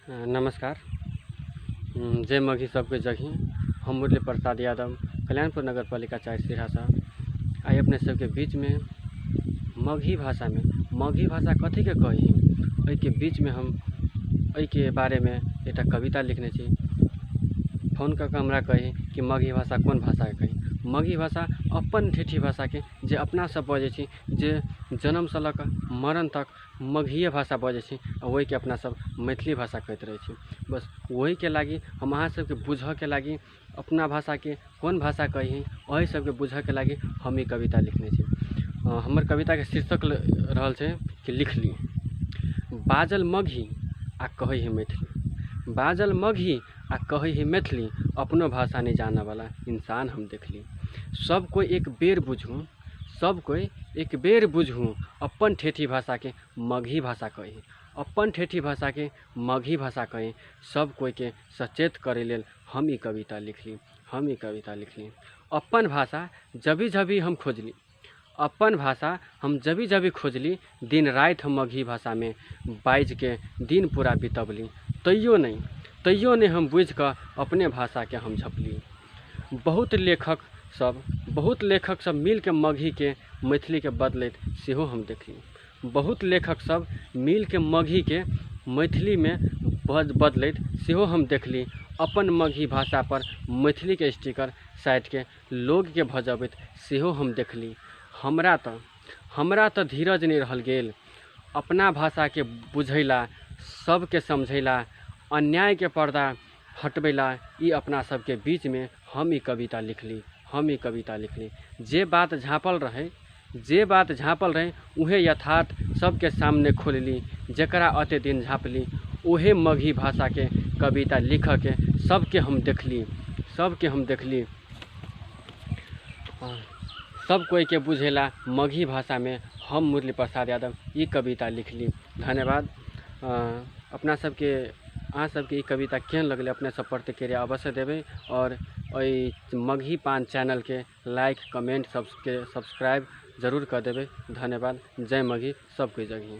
नमस्कार। जय मघी सबके जगी। हम मुरली प्रसाद यादव कल्याणपुर नगर पालिका 4 सिरहा आई अपने सबके बीच में मघी भाषा कथी के कही एहि के बीच में हम एहि के बारे में एक कविता लिखने छी। फोन करके हमरा कही कि मघी भाषा कौन भाषा के कही। मघी भाषा अपन ठेठी भाषा के जे अपना सब बजे छी, जे जन्म से लक मरण तक मघिए भाषा बजे छी, वही के अपना सब मैथिली भाषा कहते रहे छी। बस वही के लागी हम अहाँ सबके बुझ के लागी अपना भाषा के कौन भाषा कही वही सबके बुझ के लागी हम ई कविता लिखने छी। हमर कविता के शीर्षक रहल छै कि लिख ली। बाजल मघी आ कही है मैथिली, बाजल मघी आ कही है मैथिली, अपनो भाषा नहीं जाना वाला इंसान हम देखली। सब कोई एक बेर बुझूं, सब कोई एक बेर बुझूं, अपन ठेठी भाषा के मघी भाषा कही, अपन ठेठी भाषा के मघी भाषा कही। सब कोई के सचेत करे लेल हम ई कविता लिखली, हम ई कविता लिखली। अपन भाषा जभी जभी हम खोजली, अपन भाषा हम जभी जभी खोजली, दिन रात हम मघी भाषा में बाइज के दिन पूरा बितवली। तैयो नहीं हम बुझ कर अपने भाषा के हम झपली। बहुत लेखक सब मिल के मघी के मैथिली के बदलैत सेहो हम देखली। बहुत लेखक सब मिल के मघी के मैथिली में बदलैत सेहो हम देखली। अपन मघी भाषा पर मैथिली के स्टिकर साइट के लोग के भजबैत सेहो हम देखली। हमरा तो धीरज नहीं रहल गेल अपना भाषा के बुझैला, सबके समझैला, अन्याय के पर्दा हटबैला। ई अपना सबके बीच में हम ई कविता लिखली, हम ई कविता लिखली। जे बात झाँपल रहे उहे यथार्थ सबके सामने खोलली। जकरा अते दिन झाँपली उहे मघी भाषा के कविता लिख के सबके हम देखली, सब कोई के बुझेला मघी भाषा में हम मुरली प्रसाद यादव ई कविता लिखली। धन्यवाद। अपना सबके अहाँ सबके ई कविता केहन लगले अपने सब प्रतिक्रिया अवश्य देवे और मघी पान चैनल के लाइक कमेंट सब्सक्राइब जरूर कर देवे। धन्यवाद। जय मघी सबके जगी।